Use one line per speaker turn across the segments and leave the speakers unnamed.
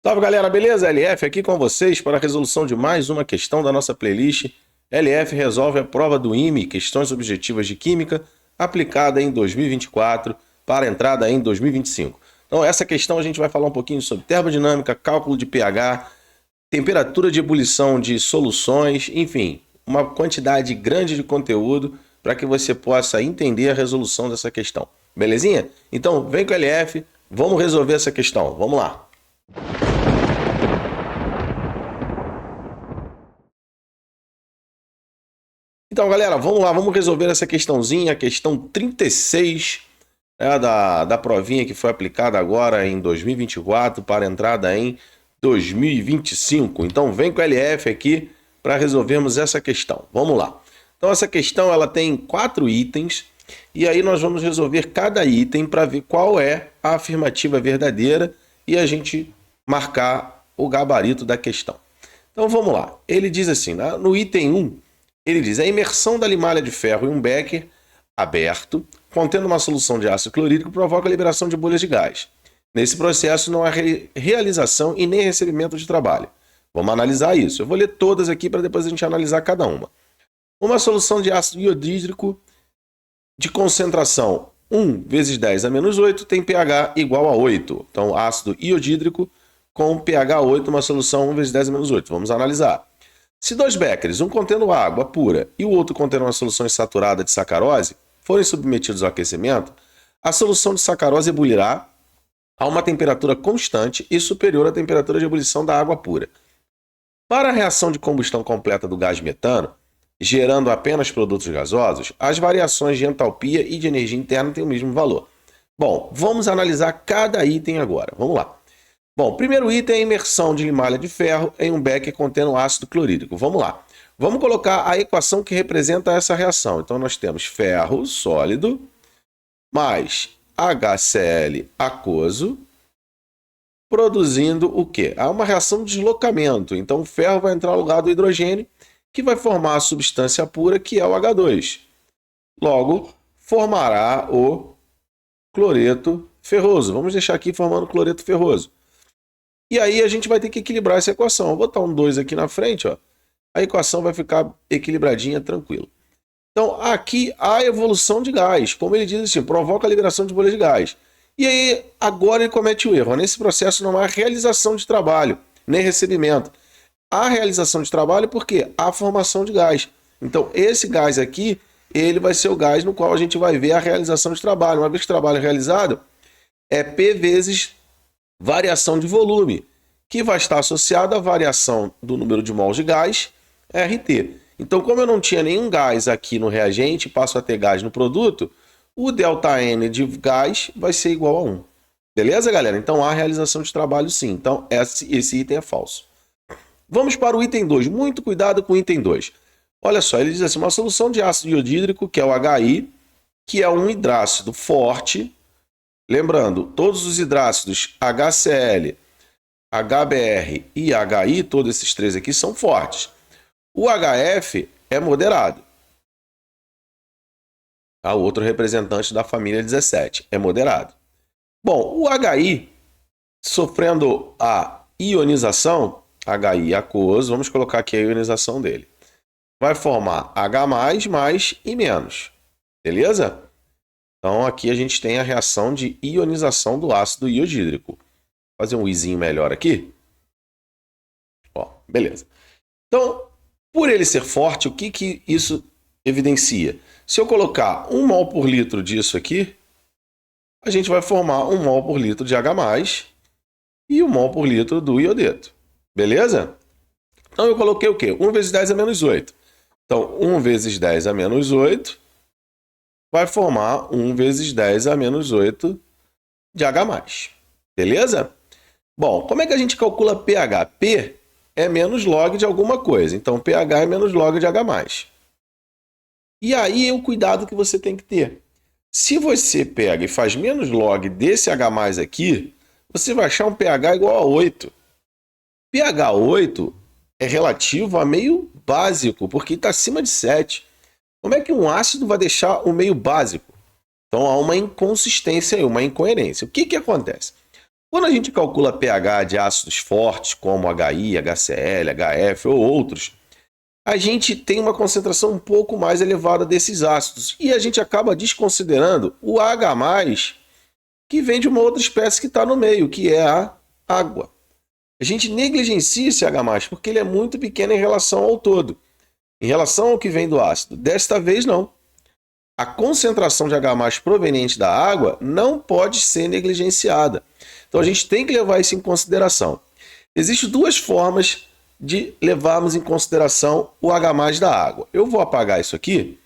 Salve galera, beleza? LF aqui com vocês para a resolução de mais uma questão da nossa playlist. LF resolve a prova do IME, Questões Objetivas de Química, aplicada em 2024 para entrada em 2025. Então, essa questão a gente vai falar um pouquinho sobre termodinâmica, cálculo de pH, temperatura de ebulição de soluções, enfim, uma quantidade grande de conteúdo para que você possa entender a resolução dessa questão. Belezinha? Então, vem com o LF, vamos resolver essa questão. Vamos lá. Então, galera, vamos lá, vamos resolver essa questãozinha, a questão 36, da provinha que foi aplicada agora em 2024 para entrada em 2025. Então, vem com o LF aqui para resolvermos essa questão. Vamos lá. Então, essa questão ela tem 4 itens e aí nós vamos resolver cada item para ver qual é a afirmativa verdadeira e a gente marcar o gabarito da questão. Então, vamos lá. Ele diz assim, no item 1, ele diz: a imersão da limalha de ferro em um becker aberto, contendo uma solução de ácido clorídrico, provoca a liberação de bolhas de gás. Nesse processo não há realização e nem recebimento de trabalho. Vamos analisar isso. Eu vou ler todas aqui para depois a gente analisar cada uma. Uma solução de ácido iodídrico de concentração 1 vezes 10 a menos 8 tem pH igual a 8. Então, ácido iodídrico com pH 8, uma solução 1 vezes 10 a menos 8. Vamos analisar. Se 2 béqueres, um contendo água pura e o outro contendo uma solução insaturada de sacarose, forem submetidos ao aquecimento, a solução de sacarose ebulirá a uma temperatura constante e superior à temperatura de ebulição da água pura. Para a reação de combustão completa do gás metano, gerando apenas produtos gasosos, as variações de entalpia e de energia interna têm o mesmo valor. Bom, vamos analisar cada item agora. Vamos lá. Bom, primeiro item é a imersão de limalha de ferro em um becker contendo ácido clorídrico. Vamos lá. Vamos colocar a equação que representa essa reação. Então, nós temos ferro sólido mais HCl aquoso produzindo o quê? Há uma reação de deslocamento. Então, o ferro vai entrar no lugar do hidrogênio, que vai formar a substância pura, que é o H2. Logo, formará o cloreto ferroso. Vamos deixar aqui formando cloreto ferroso. E aí a gente vai ter que equilibrar essa equação. Vou botar um 2 aqui na frente, ó. A equação vai ficar equilibradinha, tranquilo. Então, aqui há evolução de gás. Como ele diz assim, provoca a liberação de bolhas de gás. E aí, agora ele comete o erro. Nesse processo não há realização de trabalho, nem recebimento. Há realização de trabalho porque há formação de gás. Então, esse gás aqui, ele vai ser o gás no qual a gente vai ver a realização de trabalho. Uma vez que o trabalho é realizado, é P vezes variação de volume, que vai estar associada à variação do número de mols de gás, RT. Então, como eu não tinha nenhum gás aqui no reagente, passo a ter gás no produto, o ΔN de gás vai ser igual a 1. Beleza, galera? Então, há realização de trabalho sim. Então, esse item é falso. Vamos para o item 2. Muito cuidado com o item 2. Olha só, ele diz assim, uma solução de ácido iodídrico, que é o HI, que é um hidrácido forte. Lembrando, todos os hidrácidos HCl, HBr e HI, todos esses três aqui são fortes. O HF é moderado. O outro representante da família 17 é moderado. Bom, o HI, sofrendo a ionização, HI aquoso, vamos colocar aqui a ionização dele, vai formar H+, mais e menos. Beleza? Então, aqui a gente tem a reação de ionização do ácido iodídrico. Vou fazer um izinho melhor aqui. Ó, beleza. Então, por ele ser forte, o que isso evidencia? Se eu colocar 1 mol por litro disso aqui, a gente vai formar 1 mol por litro de H+, e 1 mol por litro do iodeto. Beleza? Então, eu coloquei o quê? 1 vezes 10 a menos 8. Então, 1 vezes 10 a menos 8... vai formar 1 vezes 10 a menos 8 de H+. Beleza? Bom, como é que a gente calcula pH? P é menos log de alguma coisa. Então, pH é menos log de H+. E aí é o cuidado que você tem que ter. Se você pega e faz menos log desse H+ aqui, você vai achar um pH igual a 8. pH 8 é relativo a meio básico, porque está acima de 7. Como é que um ácido vai deixar o meio básico? Então há uma inconsistência aí, uma incoerência. O que acontece? Quando a gente calcula pH de ácidos fortes, como HI, HCl, HF ou outros, a gente tem uma concentração um pouco mais elevada desses ácidos. E a gente acaba desconsiderando o H+, que vem de uma outra espécie que está no meio, que é a água. A gente negligencia esse H+, porque ele é muito pequeno em relação ao todo, em relação ao que vem do ácido. Desta vez, não. A concentração de H+ proveniente da água não pode ser negligenciada. Então a gente tem que levar isso em consideração. Existem duas formas de levarmos em consideração o H+ da água. Eu vou apagar isso aqui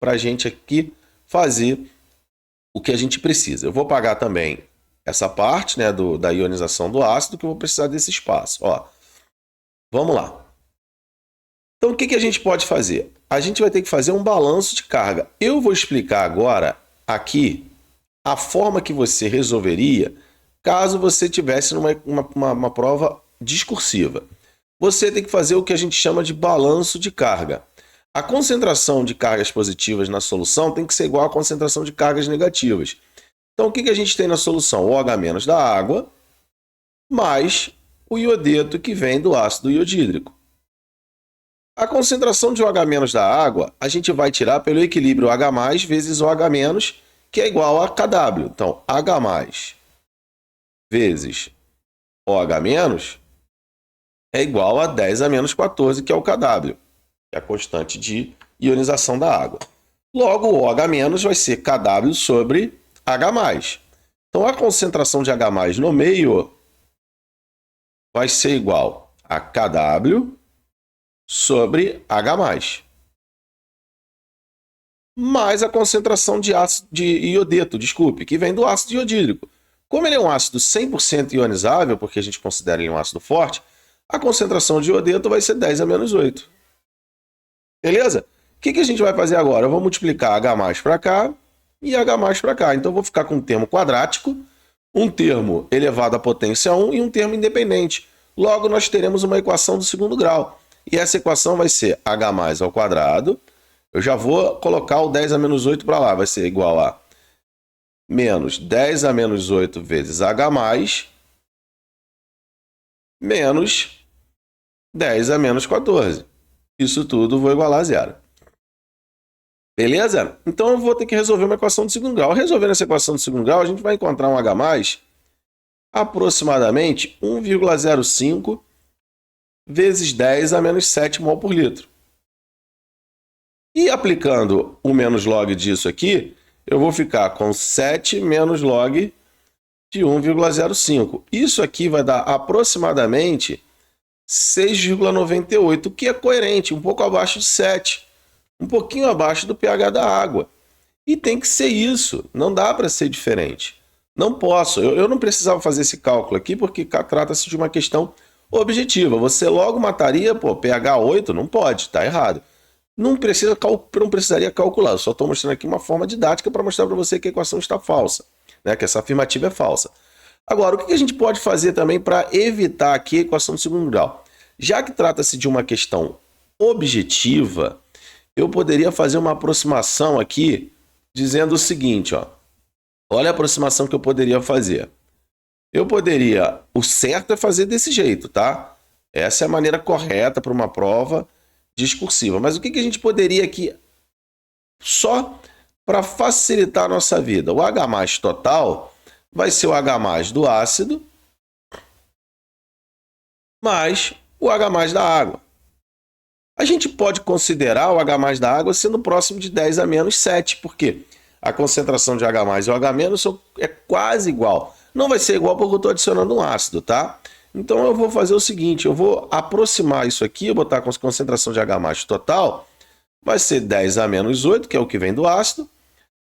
para a gente aqui fazer o que a gente precisa. Eu vou apagar também essa parte, né, da ionização do ácido, que eu vou precisar desse espaço. Ó, vamos lá. Então o que a gente pode fazer? A gente vai ter que fazer um balanço de carga. Eu vou explicar agora aqui a forma que você resolveria caso você tivesse uma prova discursiva. Você tem que fazer o que a gente chama de balanço de carga. A concentração de cargas positivas na solução tem que ser igual à concentração de cargas negativas. Então, o que a gente tem na solução? O OH- da água mais o iodeto que vem do ácido iodídrico. A concentração de OH- da água, a gente vai tirar pelo equilíbrio H+ vezes OH-, que é igual a KW. Então, H+ vezes OH- é igual a 10 a menos 14, que é o KW, que é a constante de ionização da água. Logo, o OH- vai ser KW sobre H+. Então, a concentração de H+ no meio vai ser igual a KW sobre H+, mais a concentração de iodeto, que vem do ácido iodídrico. Como ele é um ácido 100% ionizável, porque a gente considera ele um ácido forte, a concentração de iodeto vai ser 10 a menos 8. Beleza? O que a gente vai fazer agora? Eu vou multiplicar H+ para cá e H+ para cá. Então, eu vou ficar com um termo quadrático, um termo elevado à potência 1 e um termo independente. Logo, nós teremos uma equação do segundo grau. E essa equação vai ser H+ ao quadrado. Eu já vou colocar o 10 a menos 8 para lá. Vai ser igual a menos 10 a menos 8 vezes H+, menos 10 a menos 14. Isso tudo vou igualar a zero. Beleza? Então eu vou ter que resolver uma equação de segundo grau. Resolvendo essa equação de segundo grau, a gente vai encontrar um H+ aproximadamente 1,05 vezes 10 a menos 7 mol por litro. E aplicando o menos log disso aqui, eu vou ficar com 7 menos log de 1,05. Isso aqui vai dar aproximadamente 6,98, que é coerente, um pouco abaixo de 7, um pouquinho abaixo do pH da água. E tem que ser isso, não dá para ser diferente. Não posso, eu não precisava fazer esse cálculo aqui porque trata-se de uma questão objetiva. Você logo mataria, pH 8, não pode, está errado. Não precisaria calcular, eu só estou mostrando aqui uma forma didática para mostrar para você que a equação está falsa, né? Que essa afirmativa é falsa. Agora, o que a gente pode fazer também para evitar aqui a equação de segundo grau? Já que trata-se de uma questão objetiva, eu poderia fazer uma aproximação aqui dizendo o seguinte, ó. Olha a aproximação que eu poderia fazer. O certo é fazer desse jeito, tá? Essa é a maneira correta para uma prova discursiva. Mas o que a gente poderia aqui, só para facilitar a nossa vida? O H+ total vai ser o H+ do ácido mais o H+ da água. A gente pode considerar o H+ da água sendo próximo de 10 a menos 7, porque a concentração de H+ e o H- é quase igual. Não vai ser igual porque eu estou adicionando um ácido, tá? Então eu vou fazer o seguinte, eu vou aproximar isso aqui, eu botar com a concentração de H+ total, vai ser 10 a menos 8, que é o que vem do ácido,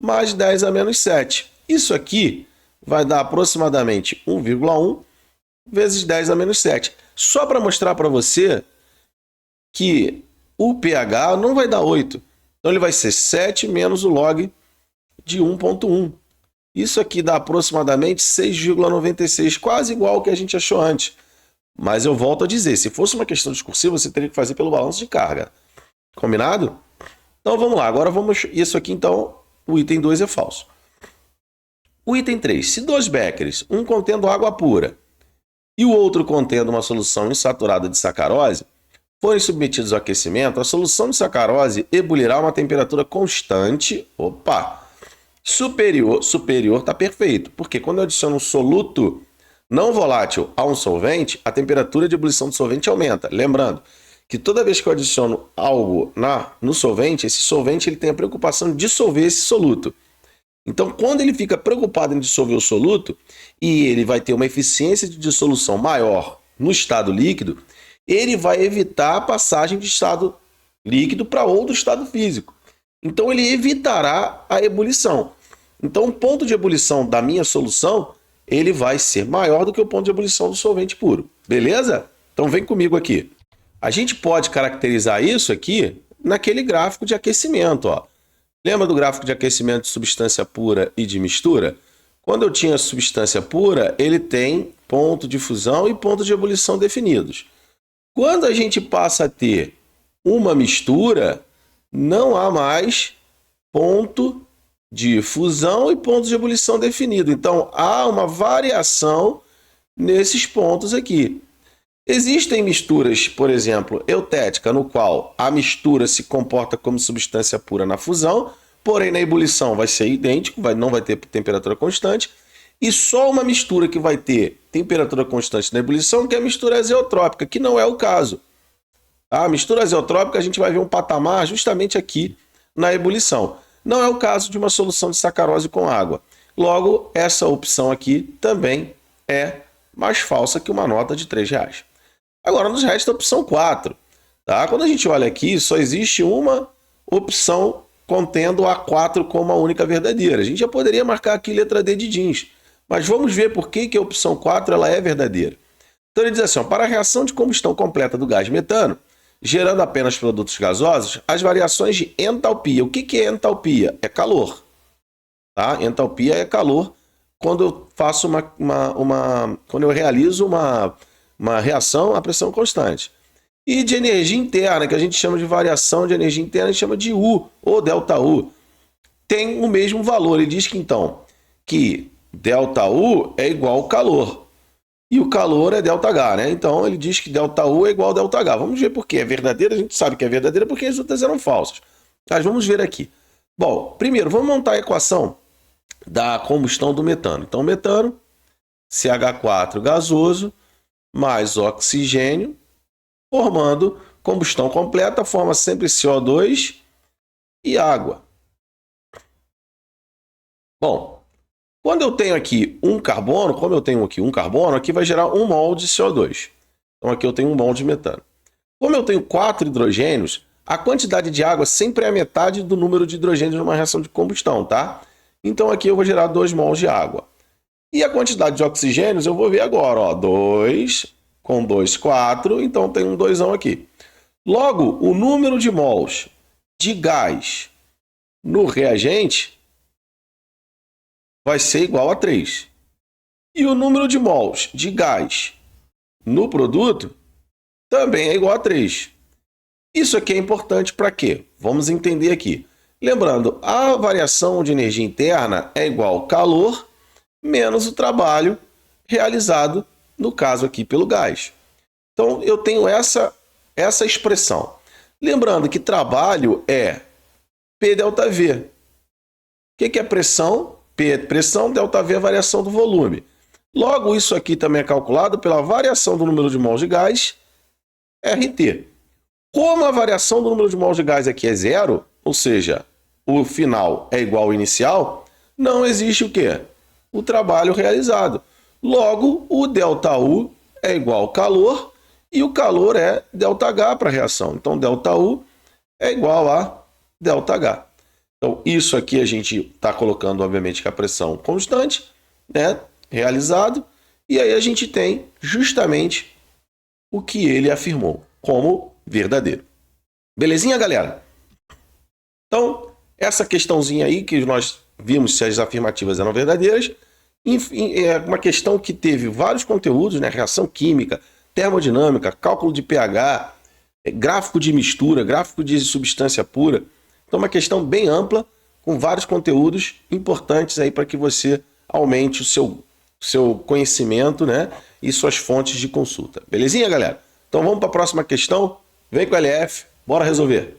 mais 10 a menos 7. Isso aqui vai dar aproximadamente 1,1 vezes 10 a menos 7. Só para mostrar para você que o pH não vai dar 8. Então ele vai ser 7 menos o log de 1,1. Isso aqui dá aproximadamente 6,96, quase igual ao que a gente achou antes. Mas eu volto a dizer, se fosse uma questão discursiva, você teria que fazer pelo balanço de carga. Combinado? Então vamos lá, agora vamos... Isso aqui então, o item 2 é falso. O item 3. Se 2 becquerels, um contendo água pura e o outro contendo uma solução insaturada de sacarose, forem submetidos ao aquecimento, a solução de sacarose ebulirá a uma temperatura constante, superior está perfeito, porque quando eu adiciono um soluto não volátil a um solvente, a temperatura de ebulição do solvente aumenta. Lembrando que toda vez que eu adiciono algo no solvente, esse solvente ele tem a preocupação de dissolver esse soluto. Então, quando ele fica preocupado em dissolver o soluto e ele vai ter uma eficiência de dissolução maior no estado líquido, ele vai evitar a passagem de estado líquido para outro estado físico. Então, ele evitará a ebulição. Então, o ponto de ebulição da minha solução, ele vai ser maior do que o ponto de ebulição do solvente puro. Beleza? Então, vem comigo aqui. A gente pode caracterizar isso aqui naquele gráfico de aquecimento, ó. Lembra do gráfico de aquecimento de substância pura e de mistura? Quando eu tinha substância pura, ele tem ponto de fusão e ponto de ebulição definidos. Quando a gente passa a ter uma mistura, não há mais ponto de fusão e ponto de ebulição definido. Então, há uma variação nesses pontos aqui. Existem misturas, por exemplo, eutética, no qual a mistura se comporta como substância pura na fusão, porém na ebulição vai ser idêntico, não vai ter temperatura constante, e só uma mistura que vai ter temperatura constante na ebulição, que é a mistura azeotrópica, que não é o caso. A mistura azeotrópica a gente vai ver um patamar justamente aqui na ebulição. Não é o caso de uma solução de sacarose com água. Logo, essa opção aqui também é mais falsa que uma nota de R$3. Agora nos resta a opção 4. Tá? Quando a gente olha aqui, só existe uma opção contendo a 4 como a única verdadeira. A gente já poderia marcar aqui letra D de jeans, mas vamos ver por que a opção 4 ela é verdadeira. Então ele diz assim, ó, para a reação de combustão completa do gás metano, gerando apenas produtos gasosos, as variações de entalpia. O que é entalpia? É calor. Tá? Entalpia é calor quando eu faço quando eu realizo uma reação a pressão constante. E de energia interna, que a gente chama de variação de energia interna, a gente chama de U, ou ΔU, tem o mesmo valor. Ele diz que, então, que ΔU é igual ao calor. E o calor é ΔH, né? Então, ele diz que ΔU é igual ao ΔH. Vamos ver por quê. É verdadeira, a gente sabe que é verdadeira porque as outras eram falsas. Mas vamos ver aqui. Bom, primeiro, vamos montar a equação da combustão do metano. Então, metano, CH4 gasoso, mais oxigênio, formando combustão completa, forma sempre CO2 e água. Bom, quando eu tenho aqui um carbono, como eu tenho aqui um carbono, aqui vai gerar 1 mol de CO2. Então aqui eu tenho 1 mol de metano. Como eu tenho 4 hidrogênios, a quantidade de água sempre é a metade do número de hidrogênios numa reação de combustão, tá? Então aqui eu vou gerar 2 mols de água. E a quantidade de oxigênios eu vou ver agora, ó, 2 com 2, 4, então tem um 2 aqui. Logo, o número de mols de gás no reagente vai ser igual a 3. E o número de mols de gás no produto também é igual a 3. Isso aqui é importante para quê? Vamos entender aqui. Lembrando, a variação de energia interna é igual ao calor menos o trabalho realizado, no caso aqui, pelo gás. Então, eu tenho essa expressão. Lembrando que trabalho é P ΔV. O que é pressão? P é pressão, ΔV é a variação do volume. Logo, isso aqui também é calculado pela variação do número de mols de gás, RT. Como a variação do número de mols de gás aqui é zero, ou seja, o final é igual ao inicial, não existe o quê? O trabalho realizado. Logo, o ΔU é igual ao calor e o calor é ΔH para a reação. Então, ΔU é igual a ΔH. Então, isso aqui a gente está colocando, obviamente, que a pressão constante, né, realizado, e aí a gente tem justamente o que ele afirmou como verdadeiro. Belezinha, galera? Então, essa questãozinha aí que nós vimos se as afirmativas eram verdadeiras, enfim, é uma questão que teve vários conteúdos, né? Reação química, termodinâmica, cálculo de pH, gráfico de mistura, gráfico de substância pura. Então, uma questão bem ampla, com vários conteúdos importantes aí para que você aumente o seu conhecimento, né? E suas fontes de consulta. Belezinha, galera? Então vamos para a próxima questão. Vem com o LF, bora resolver.